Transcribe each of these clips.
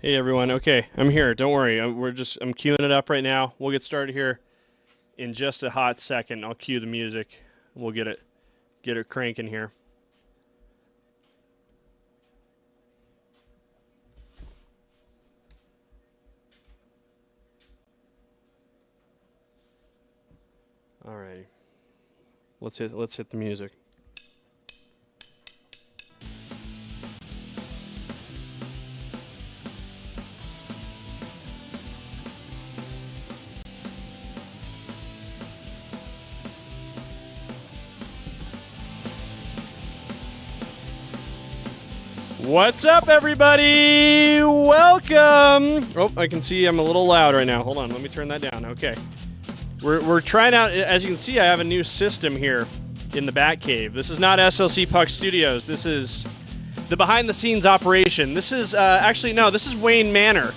Hey everyone. Okay, I'm here. Don't worry. I'm queuing it up right now. We'll get started here in just a hot second. I'll cue the music. We'll get it cranking here. All right. Let's hit the music. What's up, everybody? Welcome. Oh, I can see I'm a little loud right now. Hold on, let me turn that down. Okay. We're trying out, as you can see, I have a new system here in the Batcave. This is not SLC Puck Studios. This is the behind-the-scenes operation. This is, actually, no, this is Wayne Manor.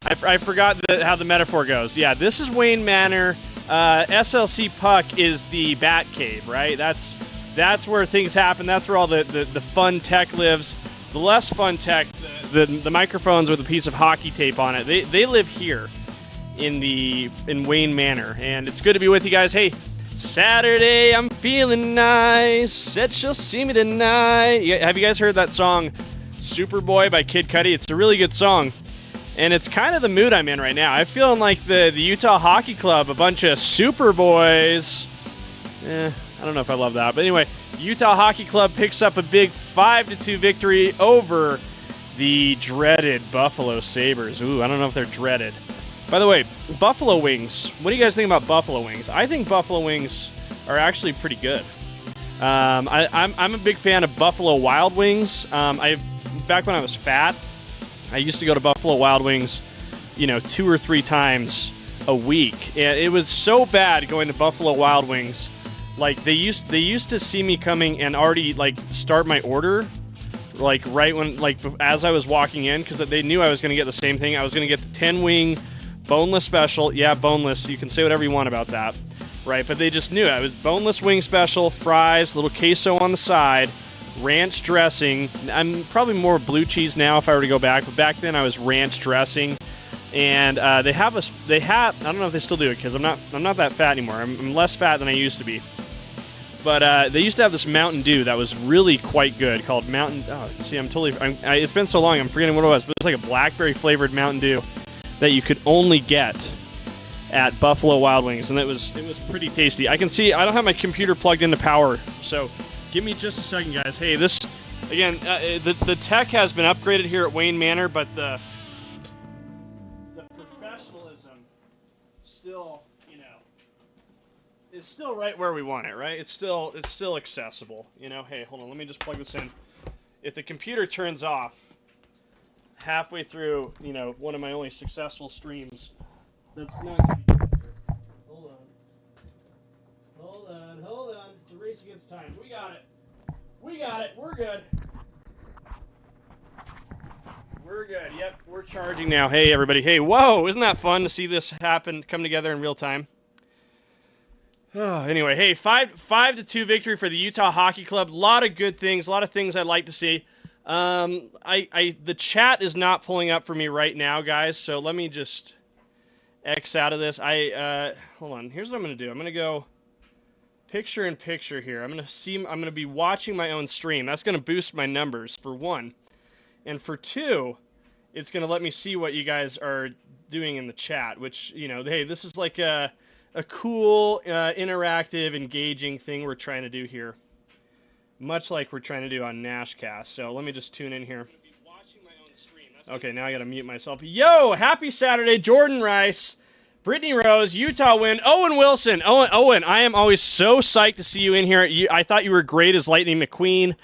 I forgot how the metaphor goes. Yeah, this is Wayne Manor. SLC Puck is the Batcave, right? That's where things happen. That's where all the fun tech lives. The less fun tech, the microphones with a piece of hockey tape on it, they live here in Wayne Manor, and it's good to be with you guys. Hey, Saturday, I'm feeling nice. Said she'll see me tonight. Have you guys heard that song, Superboy by Kid Cudi? It's a really good song, and it's kind of the mood I'm in right now. I'm feeling like the Utah Hockey Club, a bunch of Superboys. I don't know if I love that, but anyway, Utah Hockey Club picks up a big 5-2 victory over the dreaded Buffalo Sabres. Ooh, I don't know if they're dreaded. By the way, buffalo wings. What do you guys think about buffalo wings? I think buffalo wings are actually pretty good. I'm a big fan of Buffalo Wild Wings. Back when I was fat, I used to go to Buffalo Wild Wings, 2 or 3 times a week, and it was so bad going to Buffalo Wild Wings. Like they used to see me coming and already start my order, right when as I was walking in, because they knew I was going to get the same thing. I was going to get the 10-wing boneless special. Yeah, boneless. You can say whatever you want about that, right? But they just knew it. It was boneless wing special, fries, little queso on the side, ranch dressing. I'm probably more blue cheese now if I were to go back, but back then I was ranch dressing. And they have I don't know if they still do it because I'm not that fat anymore. I'm less fat than I used to be. But they used to have this Mountain Dew that was really quite good called Mountain. Oh, see, it's been so long, I'm forgetting what it was. But it's like a blackberry flavored Mountain Dew that you could only get at Buffalo Wild Wings, and it was pretty tasty. I can see I don't have my computer plugged into power, so give me just a second, guys. Hey, this again, the tech has been upgraded here at Wayne Manor, but the professionalism still, it's still right where we want it, right? It's still accessible, Hey, hold on, let me just plug this in. If the computer turns off halfway through, one of my only successful streams, that's not gonna be good. Hold on. It's a race against time. We got it. We're good. We're good. Yep, we're charging now. Hey, everybody. Hey, whoa, isn't that fun to see this come together in real time? Anyway, hey, 5-2 victory for the Utah Hockey Club. A lot of good things, a lot of things I'd like to see. The chat is not pulling up for me right now, guys, so let me just X out of this. Hold on. Here's what I'm going to do. I'm going to go picture in picture here. I'm going to be watching my own stream. That's going to boost my numbers, for one. And for two, it's going to let me see what you guys are doing in the chat, which, hey, this is like a cool, interactive, engaging thing we're trying to do here. Much like we're trying to do on Nashcast. So let me just tune in here. Okay, now I gotta mute myself. Yo, happy Saturday, Jordan Rice, Brittany Rose, Utah win, Owen Wilson. Owen, I am always so psyched to see you in here. I thought you were great as Lightning McQueen.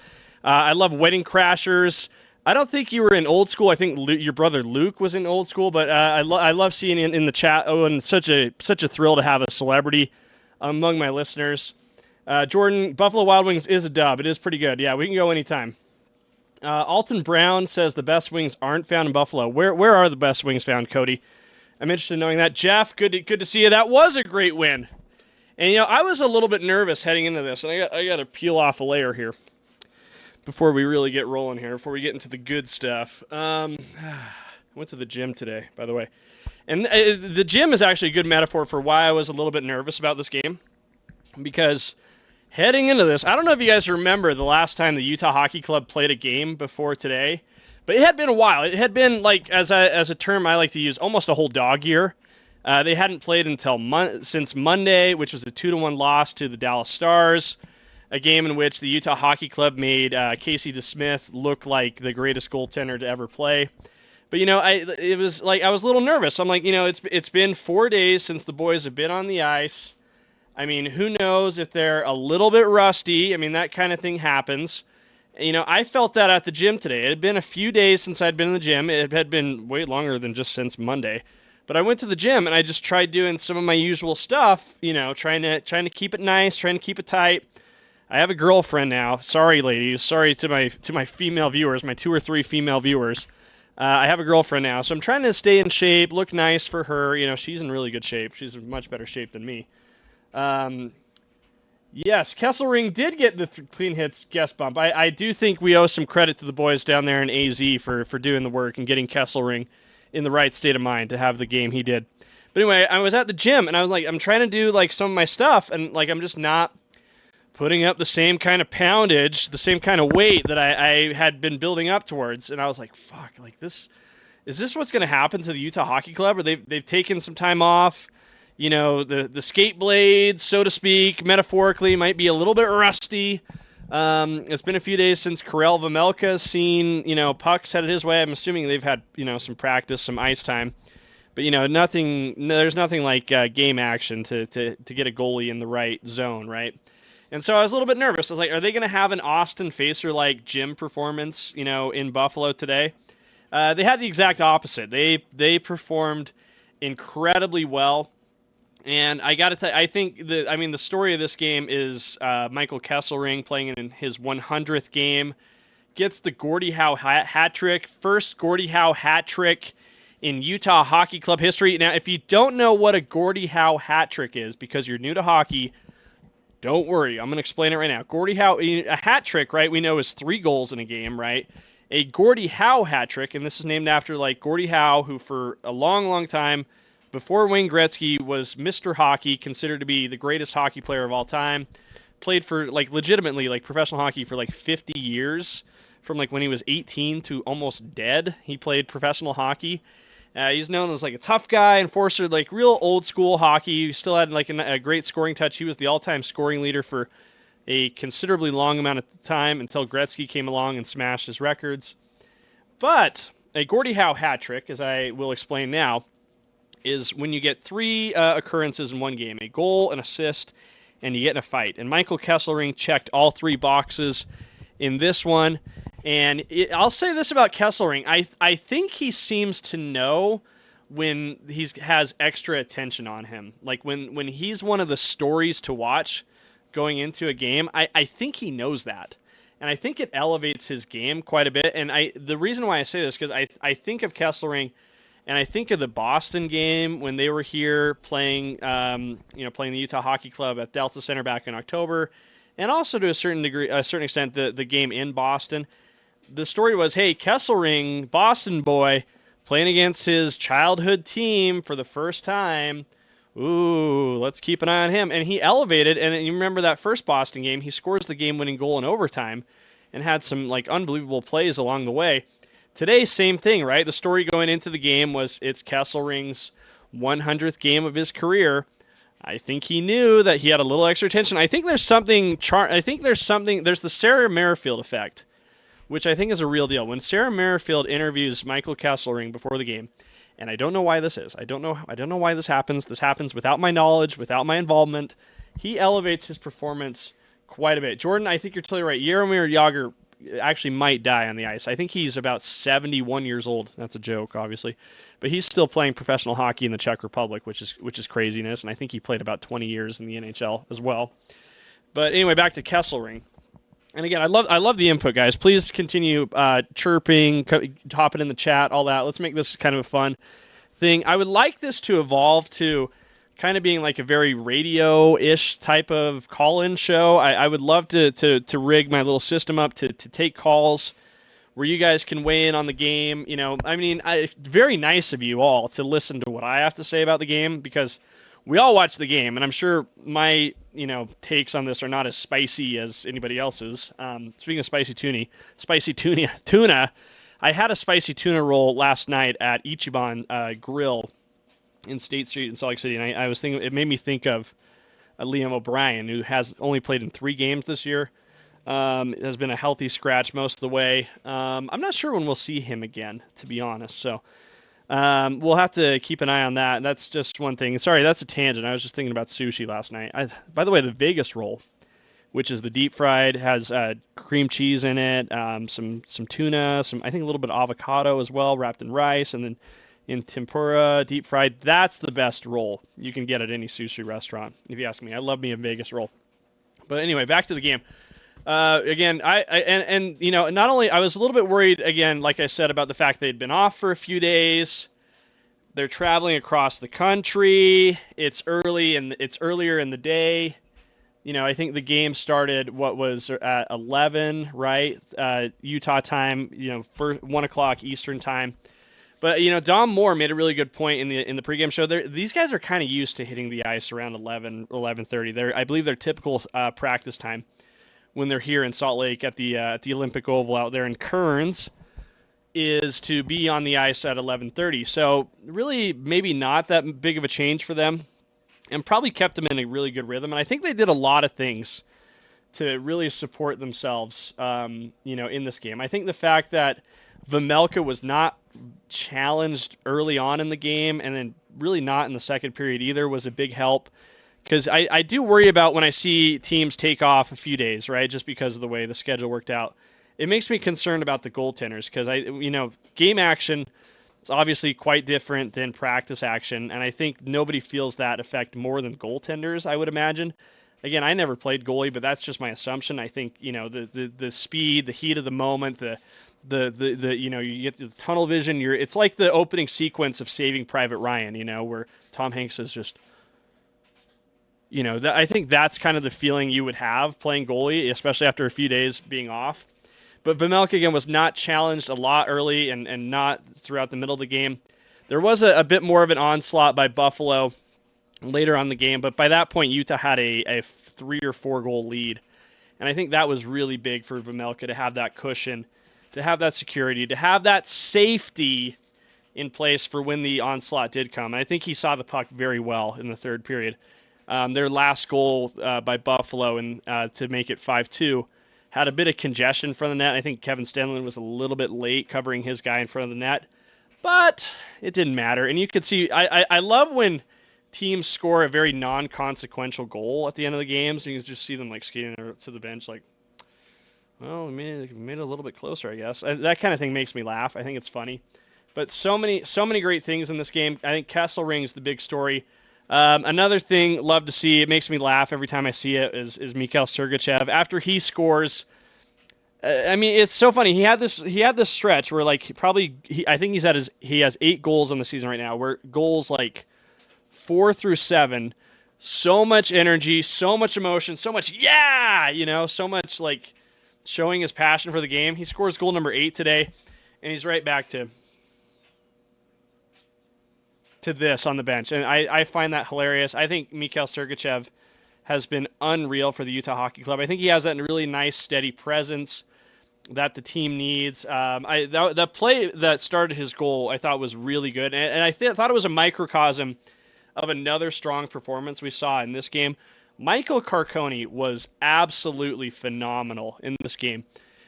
I love Wedding Crashers. I don't think you were in Old School. I think your brother Luke was in Old School, but I love seeing you in the chat. Owen, such a thrill to have a celebrity among my listeners. Jordan, Buffalo Wild Wings is a dub. It is pretty good. Yeah, we can go anytime. Alton Brown says the best wings aren't found in Buffalo. Where are the best wings found, Cody? I'm interested in knowing that. Jeff, good to see you. That was a great win. And, I was a little bit nervous heading into this, and I got to peel off a layer here before we really get rolling here, before we get into the good stuff. went to the gym today, by the way. And the gym is actually a good metaphor for why I was a little bit nervous about this game. Because heading into this, I don't know if you guys remember the last time the Utah Hockey Club played a game before today. But it had been a while. It had been, like, as a term I like to use, almost a whole dog year. They hadn't played until since Monday, which was a 2-1 loss to the Dallas Stars. A game in which the Utah Hockey Club made Casey DeSmith look like the greatest goaltender to ever play. But, it was like I was a little nervous. I'm like, it's been 4 days since the boys have been on the ice. I mean, who knows if they're a little bit rusty. I mean, that kind of thing happens. I felt that at the gym today. It had been a few days since I'd been in the gym. It had been way longer than just since Monday. But I went to the gym and I just tried doing some of my usual stuff, trying to keep it nice, trying to keep it tight. I have a girlfriend now. Sorry, ladies. Sorry to my female viewers, my 2 or 3 female viewers. I have a girlfriend now, so I'm trying to stay in shape, look nice for her. She's in really good shape. She's in much better shape than me. Yes, Kesselring did get the Clean Hits guest bump. I do think we owe some credit to the boys down there in AZ for doing the work and getting Kesselring in the right state of mind to have the game he did. But anyway, I was at the gym, and I was like, I'm trying to do, like, some of my stuff, and, like, I'm just not putting up the same kind of poundage, the same kind of weight that I had been building up towards. And I was like, fuck, like this, is this what's going to happen to the Utah Hockey Club? Or they've taken some time off, the skate blades, so to speak, metaphorically, might be a little bit rusty. It's been a few days since Karel Vejmelka's seen, pucks headed his way. I'm assuming they've had, some practice, some ice time. But, there's nothing like game action to get a goalie in the right zone, right? And so I was a little bit nervous. I was like, are they going to have an Austin Facer-like gym performance, in Buffalo today? They had the exact opposite. They performed incredibly well. And I got to tell you, I think the story of this game is Michael Kesselring playing in his 100th game, gets the Gordie Howe hat trick, first Gordie Howe hat trick in Utah Hockey Club history. Now, if you don't know what a Gordie Howe hat trick is because you're new to hockey, don't worry, I'm going to explain it right now. Gordie Howe, a hat trick, right, we know is 3 goals in a game, right? A Gordie Howe hat trick, and this is named after, like, Gordie Howe, who for a long, long time, before Wayne Gretzky, was Mr. Hockey, considered to be the greatest hockey player of all time. Played for, like, legitimately, like, professional hockey for, like, 50 years. From, like, when he was 18 to almost dead, he played professional hockey. He's known as, like, a tough guy, enforcer, like, real old-school hockey. He still had, like, a great scoring touch. He was the all-time scoring leader for a considerably long amount of time until Gretzky came along and smashed his records. But a Gordie Howe hat trick, as I will explain now, is when you get 3 occurrences in one game, a goal, an assist, and you get in a fight. And Michael Kesselring checked all 3 boxes in this one. And I'll say this about Kesselring. I think he seems to know when he has extra attention on him. Like when he's one of the stories to watch going into a game, I think he knows that. And I think it elevates his game quite a bit. And the reason why I say this is because I think of Kesselring, and I think of the Boston game when they were here playing the Utah Hockey Club at Delta Center back in October, and also to a certain extent, the game in Boston. The story was, hey, Kesselring, Boston boy, playing against his childhood team for the first time. Ooh, let's keep an eye on him. And he elevated, and you remember that first Boston game, he scores the game-winning goal in overtime and had some, like, unbelievable plays along the way. Today, same thing, right? The story going into the game was it's Kesselring's 100th game of his career. I think he knew that he had a little extra attention. I think there's something, there's the Sarah Merrifield effect, which I think is a real deal. When Sarah Merrifield interviews Michael Kesselring before the game, and I don't know why this is. I don't know why this happens. This happens without my knowledge, without my involvement. He elevates his performance quite a bit. Jordan, I think you're totally right. Jaromir Jagr actually might die on the ice. I think he's about 71 years old. That's a joke, obviously. But he's still playing professional hockey in the Czech Republic, which is craziness, and I think he played about 20 years in the NHL as well. But anyway, back to Kesselring. And again, I love the input, guys. Please continue chirping, hopping in the chat, all that. Let's make this kind of a fun thing. I would like this to evolve to kind of being like a very radio-ish type of call-in show. I would love to rig my little system up to take calls where you guys can weigh in on the game. You know, I mean, very nice of you all to listen to what I have to say about the game, because we all watch the game, and I'm sure my, takes on this are not as spicy as anybody else's. Speaking of spicy tuna, I had a spicy tuna roll last night at Ichiban Grill in State Street in Salt Lake City, and I was thinking, it made me think of Liam O'Brien, who has only played in 3 games this year. Has been a healthy scratch most of the way. I'm not sure when we'll see him again, to be honest. So we'll have to keep an eye on that. That's just one thing. Sorry, that's a tangent. I was just thinking about sushi last night. By the way, the Vegas roll, which is the deep fried, has cream cheese in it, some tuna, I think a little bit of avocado as well, wrapped in rice, and then in tempura, deep fried. That's the best roll you can get at any sushi restaurant, if you ask me. I love me a Vegas roll. But anyway, back to the game. Again, not only, I was a little bit worried, again, like I said, about the fact they'd been off for a few days. They're traveling across the country. It's earlier in the day. I think the game started, at 11, right? Utah time, for 1 o'clock Eastern time. But, Dom Moore made a really good point in the pregame show. These guys are kind of used to hitting the ice around 11:30. I believe their typical practice time when they're here in Salt Lake at the Olympic Oval out there in Kearns is to be on the ice at 11:30. So really maybe not that big of a change for them, and probably kept them in a really good rhythm. And I think they did a lot of things to really support themselves, in this game. I think the fact that Vejmelka was not challenged early on in the game, and then really not in the second period either, was a big help. Because I do worry about when I see teams take off a few days, right, just because of the way the schedule worked out. It makes me concerned about the goaltenders, because game action is obviously quite different than practice action, and I think nobody feels that effect more than goaltenders, I would imagine. Again, I never played goalie, but that's just my assumption. I think the speed, the heat of the moment, you get the tunnel vision. It's like the opening sequence of Saving Private Ryan, where Tom Hanks is just. I think that's kind of the feeling you would have playing goalie, especially after a few days being off. But Vejmelka, again, was not challenged a lot early and not throughout the middle of the game. There was a bit more of an onslaught by Buffalo later on in the game, but by that point, Utah had a 3 or 4 goal lead. And I think that was really big for Vejmelka to have that cushion, to have that security, to have that safety in place for when the onslaught did come. And I think he saw the puck very well in the third period. Their last goal by Buffalo and to make it 5-2 had a bit of congestion in front of the net. I think Kevin Stenlund was a little bit late covering his guy in front of the net, but it didn't matter. And you could see, I love when teams score a very non-consequential goal at the end of the game, so you can just see them like skating to the bench like, well, we made it a little bit closer, I guess. That kind of thing makes me laugh. I think it's funny. But so many great things in this game. I think Kesselring's the big story. Another thing, love to see, it makes me laugh every time I see it, is Mikhail Sergachev. After he scores, it's so funny. He had this stretch where I think he has 8 goals on the season right now, where goals like 4 through 7, so much energy, so much emotion, so much so much like showing his passion for the game. He scores goal number 8 today, and he's right back to this on the bench, and I find that hilarious. I think Mikhail Sergachev has been unreal for the Utah Hockey Club. I think he has that really nice, steady presence that the team needs. The play that started his goal, I thought was really good, and I thought it was a microcosm of another strong performance we saw in this game. Michael Carcone was absolutely phenomenal in this game,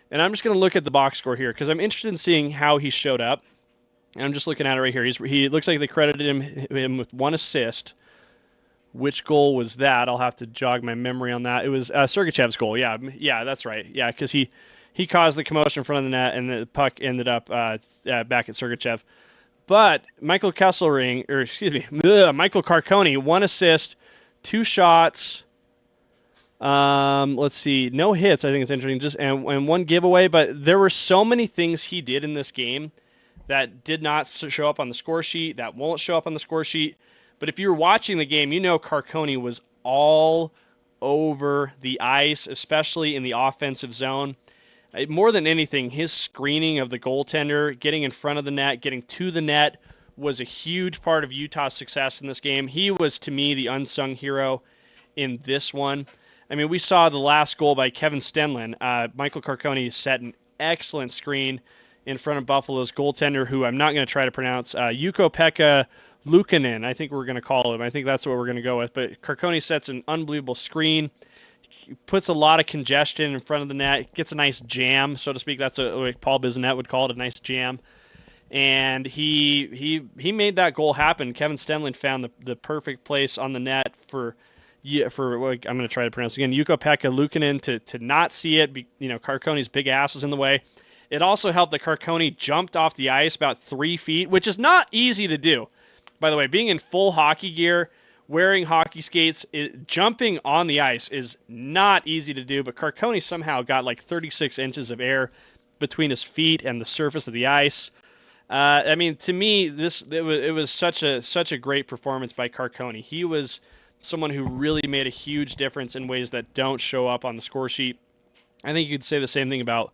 and I'm just going to look at the box score here because I'm interested in seeing how he showed up. And I'm just looking at it right here. He looks like they credited him with 1 assist. Which goal was that? I'll have to jog my memory on that. It was Sergachev's goal. Yeah, that's right. Yeah, because he caused the commotion in front of the net, and the puck ended up back at Sergachev. But Michael Carcone, 1 assist, 2 shots. Let's see, no hits. I think it's interesting. And 1 giveaway. But there were so many things he did in this game that did not show up on the score sheet, that won't show up on the score sheet. But if you're watching the game, Carcone was all over the ice, especially in the offensive zone. More than anything, his screening of the goaltender, getting in front of the net, getting to the net, was a huge part of Utah's success in this game. He was, to me, the unsung hero in this one. I mean, we saw the last goal by Kevin Stenlund. Michael Carcone set an excellent screen in front of Buffalo's goaltender, who I'm not going to try to pronounce, Ukko-Pekka Luukkonen, I think we're going to call him. I think that's what we're going to go with. But Carcone sets an unbelievable screen, puts a lot of congestion in front of the net, gets a nice jam, so to speak. That's what Paul Bissonnette would call it, a nice jam. And he made that goal happen. Kevin Stenlund found the perfect place on the net for I'm going to try to pronounce it again, Ukko-Pekka Luukkonen to not see it. Carcone's big ass was in the way. It also helped that Carcone jumped off the ice about 3 feet, which is not easy to do. By the way, being in full hockey gear, wearing hockey skates, jumping on the ice is not easy to do, but Carcone somehow got like 36 inches of air between his feet and the surface of the ice. I mean, to me, it was such a great performance by Carcone. He was someone who really made a huge difference in ways that don't show up on the score sheet. I think you could say the same thing about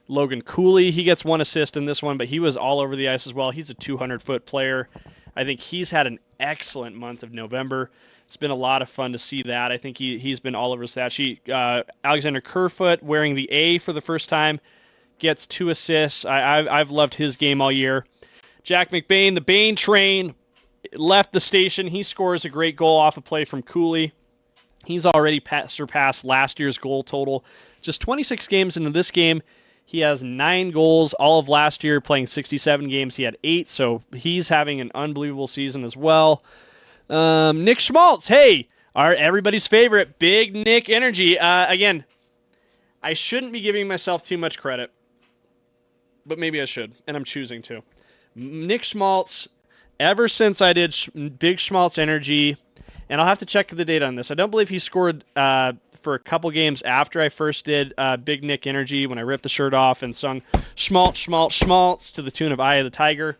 Logan Cooley. He gets 1 assist in this one, but he was all over the ice as well. He's a 200-foot player. I think he's had an excellent month of November. It's been a lot of fun to see that. I think he's been all over his stat sheet. Alexander Kerfoot, wearing the A for the first time, gets 2 assists. I've loved his game all year. Jack McBain, the Bane train, left the station. He scores a great goal off a play from Cooley. He's already surpassed last year's goal total. Just 26 games into this game, he has 9 goals. All of last year, playing 67 games, he had 8, so he's having an unbelievable season as well. Nick Schmaltz, hey, everybody's favorite, Big Nick Energy. Again, I shouldn't be giving myself too much credit, but maybe I should, and I'm choosing to. Nick Schmaltz, ever since I did Big Schmaltz Energy, and I'll have to check the date on this. I don't believe he scored for a couple games after I first did Big Nick Energy, when I ripped the shirt off and sung Schmaltz, Schmaltz, Schmaltz to the tune of Eye of the Tiger.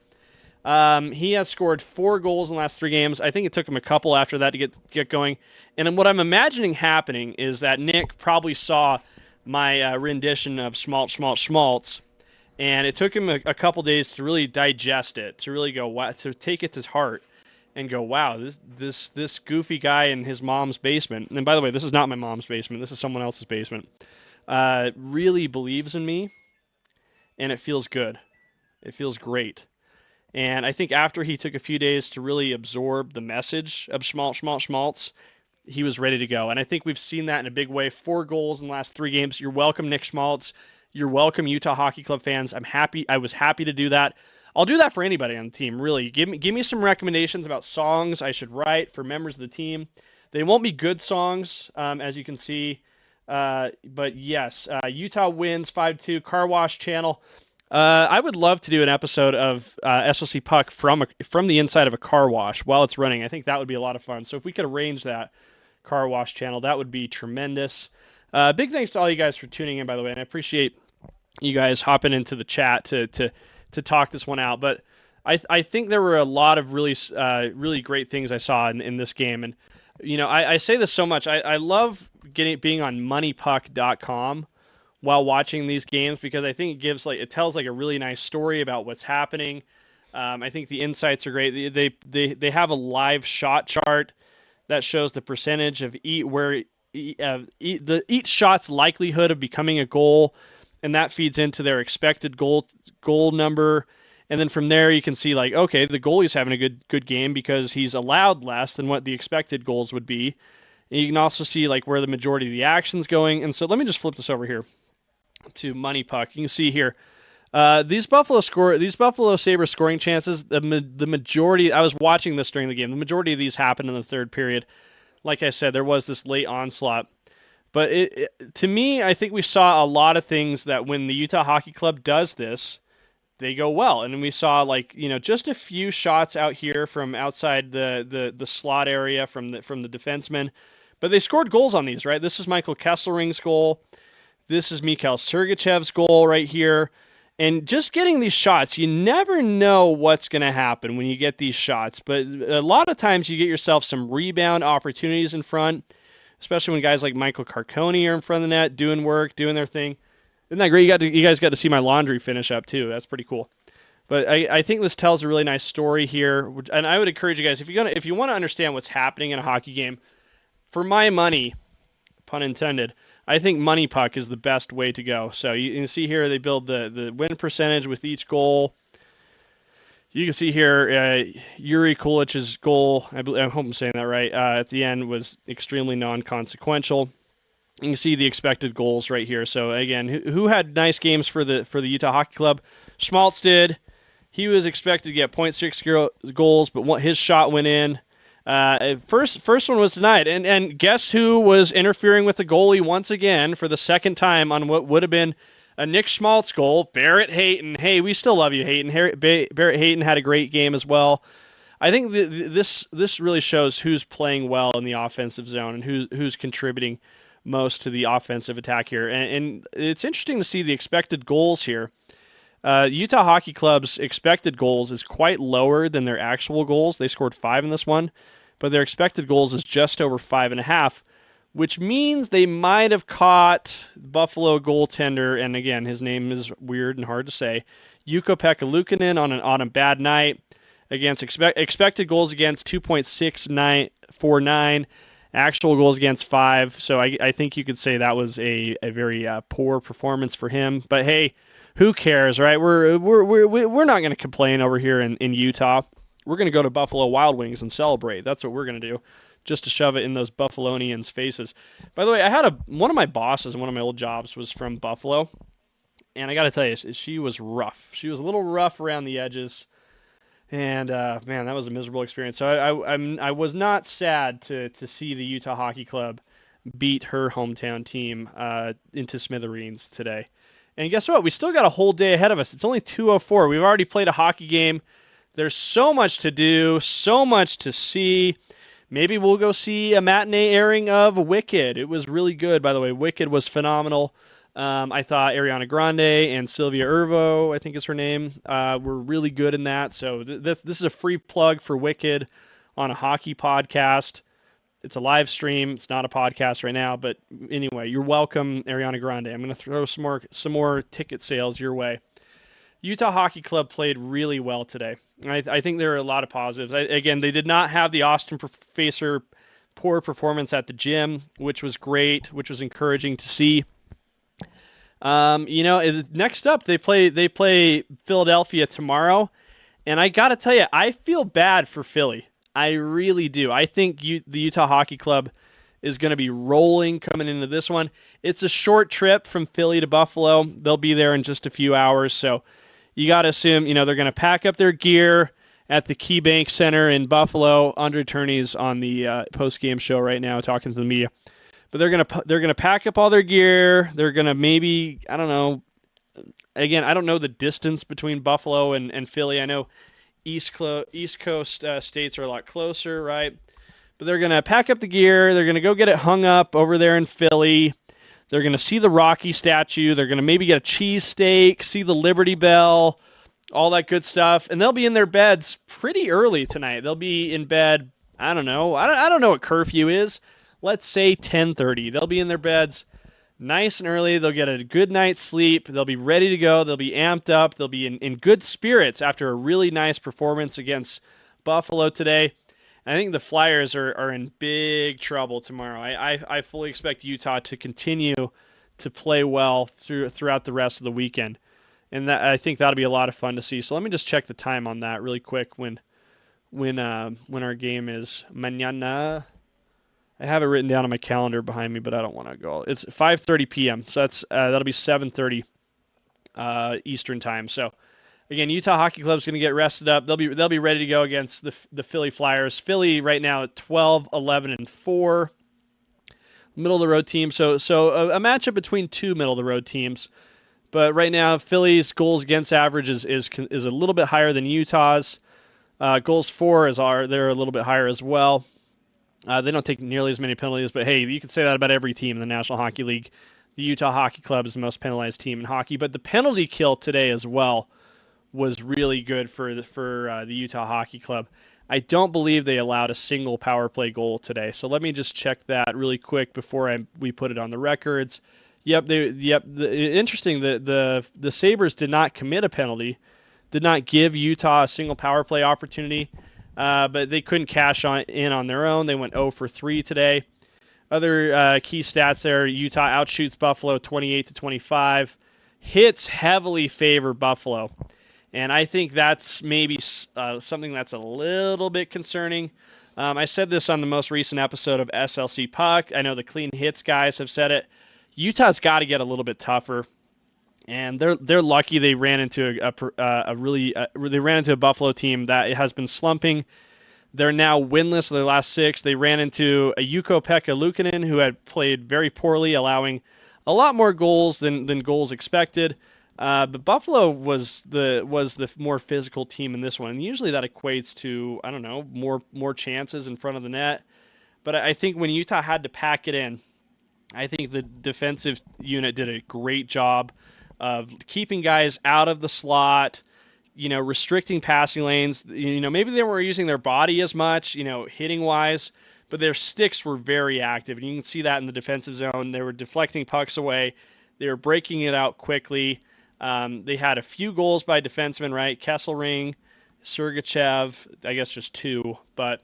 He has scored 4 goals in the last 3 games. I think it took him a couple after that to get going. And what I'm imagining happening is that Nick probably saw my rendition of Schmaltz, Schmaltz, Schmaltz, and it took him a couple days to really digest it, to really to take it to heart and go, wow, this goofy guy in his mom's basement, and by the way, this is not my mom's basement, this is someone else's basement, really believes in me, and it feels good. It feels great. And I think after he took a few days to really absorb the message of Schmaltz, Schmaltz, Schmaltz, he was ready to go. And I think we've seen that in a big way. 4 goals in the last 3 games. You're welcome, Nick Schmaltz. You're welcome, Utah Hockey Club fans. I was happy to do that. I'll do that for anybody on the team, really. Give me some recommendations about songs I should write for members of the team. They won't be good songs, as you can see. But yes, Utah wins 5-2, Car Wash Channel. I would love to do an episode of SLC Puck from the inside of a car wash while it's running. I think that would be a lot of fun. So if we could arrange that Car Wash Channel, that would be tremendous. Big thanks to all you guys for tuning in, by the way, and I appreciate you guys hopping into the chat to talk this one out. But I think there were a lot of really great things I saw in this game. And, I say this so much. I love being on moneypuck.com while watching these games, because I think it tells a really nice story about what's happening. I think the insights are great. They have a live shot chart that shows the percentage of each shot's likelihood of becoming a goal, and that feeds into their expected goal number. And then from there, you can see okay, the goalie's having a good game because he's allowed less than what the expected goals would be. And you can also see where the majority of the action's going. And so let me just flip this over here to Money Puck. You can see here these Buffalo Sabres scoring chances. The majority. I was watching this during the game. The majority of these happened in the third period. Like I said, there was this late onslaught. But to me, I think we saw a lot of things that when the Utah Hockey Club does this, they go well. And we saw just a few shots out here from outside the slot area from the defenseman. But they scored goals on these, right? This is Michael Kesselring's goal. This is Mikhail Sergachev's goal right here. And just getting these shots, you never know what's going to happen when you get these shots. But a lot of times you get yourself some rebound opportunities in front, especially when guys like Michael Carcone are in front of the net, doing work, doing their thing. Isn't that great? You guys got to see my laundry finish up too. That's pretty cool. But I think this tells a really nice story here, and I would encourage you guys if you want to understand what's happening in a hockey game, for my money, pun intended, I think Money Puck is the best way to go. So you can see here they build the win percentage with each goal. You can see here Yuri Kulich's goal, I hope I'm saying that right, at the end was extremely non-consequential. You can see the expected goals right here. So again, who had nice games for the Utah Hockey Club? Schmaltz did. He was expected to get .6 goals, but his shot went in. First one was denied. And guess who was interfering with the goalie once again for the second time on what would have been a Nick Schmaltz goal? Barrett Hayton. Hey, we still love you, Hayton. Barrett Hayton had a great game as well. I think this really shows who's playing well in the offensive zone and who's contributing most to the offensive attack here. And it's interesting to see the expected goals here. Utah Hockey Club's expected goals is quite lower than their actual goals. They scored 5 in this one, but their expected goals is just over 5.5, which means they might have caught Buffalo goaltender, and again, his name is weird and hard to say, Ukko-Pekka Luukkonen on a bad night. Against expected goals against 2.6949, actual goals against 5. So I think you could say that was a very poor performance for him. But hey, who cares, right? We're not going to complain over here in Utah. We're going to go to Buffalo Wild Wings and celebrate. That's what we're going to do, just to shove it in those Buffalonians' faces. By the way, I had one of my bosses in one of my old jobs was from Buffalo, and I got to tell you, she was rough. She was a little rough around the edges, and man, that was a miserable experience. So I was not sad to see the Utah Hockey Club beat her hometown team into smithereens today. And guess what? We still got a whole day ahead of us. It's only 2:04. We've already played a hockey game. There's so much to do, so much to see. Maybe we'll go see a matinee airing of Wicked. It was really good, by the way. Wicked was phenomenal. I thought Ariana Grande and Sylvia Ervo, I think is her name, were really good in that. So this is a free plug for Wicked on a hockey podcast. It's a live stream. It's not a podcast right now, but anyway, you're welcome, Ariana Grande. I'm going to throw some more ticket sales your way. Utah Hockey Club played really well today. I think there are a lot of positives. Again, they did not have the Austin Facer poor performance at the gym, which was great, which was encouraging to see. Next up they play Philadelphia tomorrow, and I got to tell you, I feel bad for Philly. I really do. I think the Utah Hockey Club is going to be rolling coming into this one. It's a short trip from Philly to Buffalo. They'll be there in just a few hours, so you got to assume they're going to pack up their gear at the KeyBank Center in Buffalo. Andre Turney's on the post-game show right now talking to the media. But they're gonna pack up all their gear. They're gonna maybe, I don't know. Again, I don't know the distance between Buffalo and Philly. I know East Coast states are a lot closer, right? But they're gonna pack up the gear. They're gonna go get it hung up over there in Philly. They're gonna see the Rocky statue. They're gonna maybe get a cheesesteak, see the Liberty Bell, all that good stuff, and they'll be in their beds pretty early tonight. They'll be in bed. I don't know. I don't know what curfew is. Let's say 10:30. They'll be in their beds nice and early. They'll get a good night's sleep. They'll be ready to go. They'll be amped up. They'll be in good spirits after a really nice performance against Buffalo today. I think the Flyers are in big trouble tomorrow. I fully expect Utah to continue to play well throughout the rest of the weekend. And I think that'll be a lot of fun to see. So let me just check the time on that really quick when our game is mañana. I have it written down on my calendar behind me, but I don't want to go. It's 5:30 p.m., so that'll be 7:30 Eastern time. So, again, Utah Hockey Club's going to get rested up. They'll be ready to go against the Philly Flyers. Philly right now at 12, 11, and 4, middle of the road team. So a matchup between two middle of the road teams. But right now, Philly's goals against average is a little bit higher than Utah's. Goals for they're a little bit higher as well. They don't take nearly as many penalties, but hey, you can say that about every team in the National Hockey League. The Utah Hockey Club is the most penalized team in hockey, but the penalty kill today as well was really good for the Utah Hockey Club. I don't believe they allowed a single power play goal today, so let me just check that really quick before we put it on the records. Yep. Interesting. The Sabres did not commit a penalty, did not give Utah a single power play opportunity, but they couldn't cash in on their own. They went 0 for 3 today. Other key stats there: Utah outshoots Buffalo 28-25. Hits heavily favor Buffalo, and I think that's maybe something that's a little bit concerning. I said this on the most recent episode of SLC Puck. I know the clean hits guys have said it. Utah's got to get a little bit tougher, and they're lucky they ran into they ran into a Buffalo team that has been slumping. They're now winless of their last 6. They ran into a Ukko-Pekka Luukkonen who had played very poorly, allowing a lot more goals than goals expected. But Buffalo was the more physical team in this one. And usually that equates to, I don't know, more chances in front of the net. But I think when Utah had to pack it in, I think the defensive unit did a great job of keeping guys out of the slot, restricting passing lanes. Maybe they weren't using their body as much, hitting wise, but their sticks were very active. And you can see that in the defensive zone. They were deflecting pucks away. They were breaking it out quickly. They had a few goals by defensemen, right? Kesselring, Sergachev, I guess just 2. But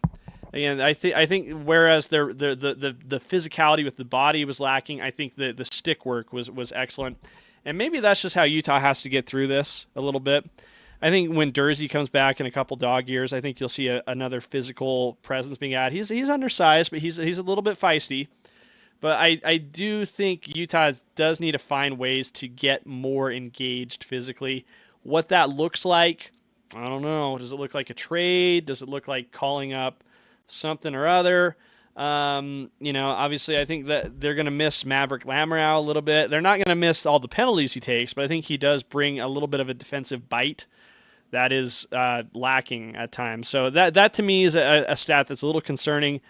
again, I think whereas the physicality with the body was lacking, I think the stick work was excellent. And maybe that's just how Utah has to get through this a little bit. I think when Dursey comes back in a couple dog years, I think you'll see another physical presence being added. He's undersized, but he's a little bit feisty. But I do think Utah does need to find ways to get more engaged physically. What that looks like, I don't know. Does it look like a trade? Does it look like calling up something or other? Obviously I think that they're going to miss Maverick Lamoureux a little bit. They're not going to miss all the penalties he takes, but I think he does bring a little bit of a defensive bite that is lacking at times. So that to me is a stat that's a little concerning,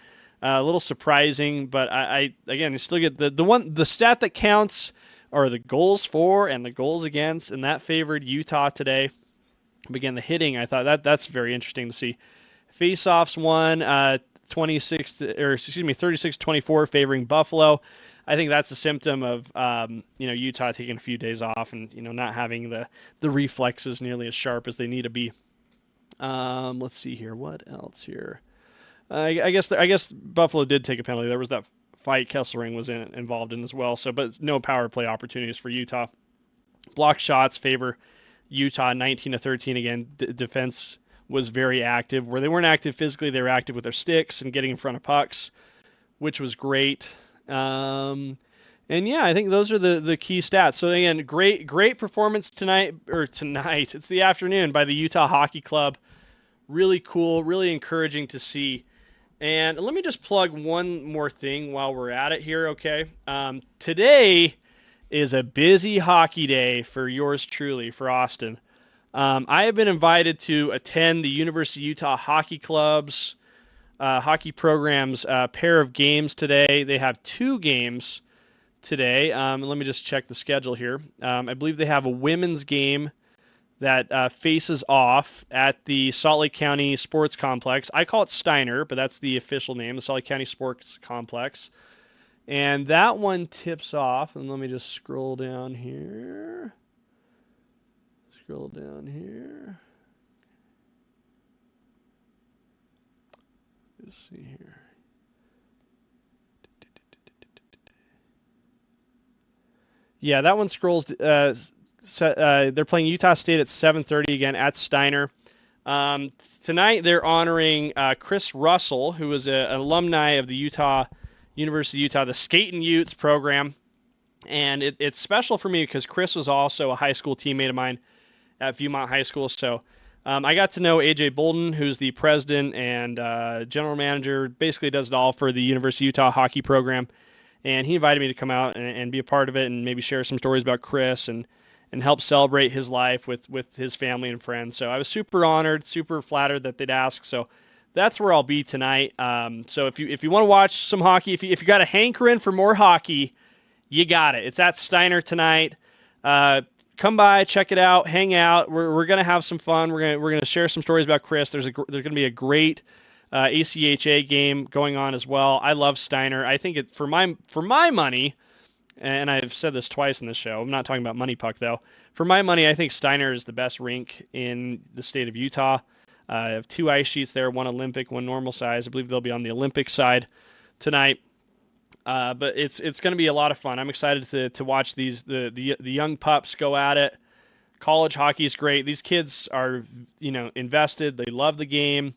a little surprising. But I again, you still get the stat that counts are the goals for and the goals against, and that favored Utah today. But again, the hitting, I thought that's very interesting to see. Faceoffs won 36-24 favoring Buffalo. I think that's a symptom of Utah taking a few days off and not having the reflexes nearly as sharp as they need to be. Let's see here. What else here? I guess Buffalo did take a penalty. There was that fight Kesselring was involved in as well. So, but no power play opportunities for Utah. Block shots favor Utah 19-13 again. Defense was very active. Where they weren't active physically, they were active with their sticks and getting in front of pucks, which was great. And yeah, I think those are the key stats. So again, great performance tonight. It's the afternoon by the Utah Hockey Club. Really cool, really encouraging to see. And let me just plug one more thing while we're at it here, okay? Today is a busy hockey day for yours truly, for Austin. I have been invited to attend the University of Utah Hockey Club's hockey program's pair of games today. They have 2 games today. Let me just check the schedule here. I believe they have a women's game that faces off at the Salt Lake County Sports Complex. I call it Steiner, but that's the official name, the Salt Lake County Sports Complex. And that one tips off, and let me just scroll down here. Let's see here. Yeah, that one scrolls. They're playing Utah State at 7:30 again at Steiner. Tonight they're honoring Chris Russell, who was an alumni of the University of Utah, the Skatin' Utes program. And it's special for me because Chris was also a high school teammate of mine at Viewmont High School. So I got to know AJ Bolden, who's the president and general manager, basically does it all for the University of Utah hockey program. And he invited me to come out and be a part of it and maybe share some stories about Chris and help celebrate his life with his family and friends. So I was super honored, super flattered that they'd ask. So that's where I'll be tonight. So if you want to watch some hockey, if you got a hankering for more hockey, you got it. It's at Steiner tonight. Come by, check it out, hang out. We're gonna have some fun. We're gonna share some stories about Chris. There's gonna be a great ACHA game going on as well. I love Steiner. I think for my money, and I've said this twice in this show, I'm not talking about Money Puck, though. For my money, I think Steiner is the best rink in the state of Utah. I have 2 ice sheets there, 1 Olympic, 1 normal size. I believe they'll be on the Olympic side tonight. But it's going to be a lot of fun. I'm excited to watch the young pups go at it. College hockey is great. These kids are, invested. They love the game.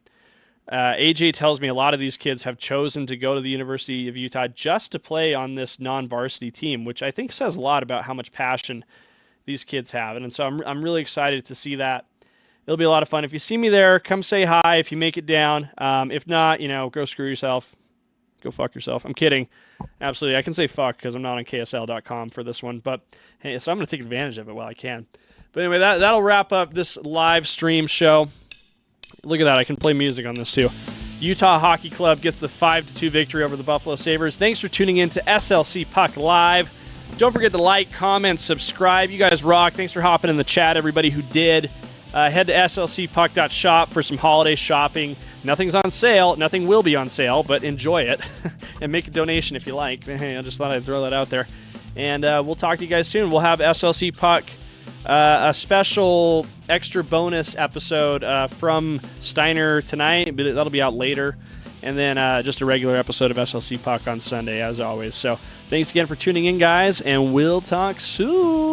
AJ tells me a lot of these kids have chosen to go to the University of Utah just to play on this non-varsity team, which I think says a lot about how much passion these kids have. And so I'm really excited to see that. It'll be a lot of fun. If you see me there, come say hi if you make it down. If not, go screw yourself. Go fuck yourself. I'm kidding. Absolutely. I can say fuck because I'm not on KSL.com for this one. But hey, so I'm going to take advantage of it while I can. But anyway, that'll wrap up this live stream show. Look at that. I can play music on this too. Utah Hockey Club gets the 5-2 victory over the Buffalo Sabres. Thanks for tuning in to SLC Puck Live. Don't forget to like, comment, subscribe. You guys rock. Thanks for hopping in the chat, everybody who did. Head to slcpuck.shop for some holiday shopping. Nothing's on sale. Nothing will be on sale, but enjoy it. And make a donation if you like. Hey, I just thought I'd throw that out there. And we'll talk to you guys soon. We'll have SLC Puck, a special extra bonus episode from Steiner tonight, but that'll be out later. And then just a regular episode of SLC Puck on Sunday, as always. So thanks again for tuning in, guys, and we'll talk soon.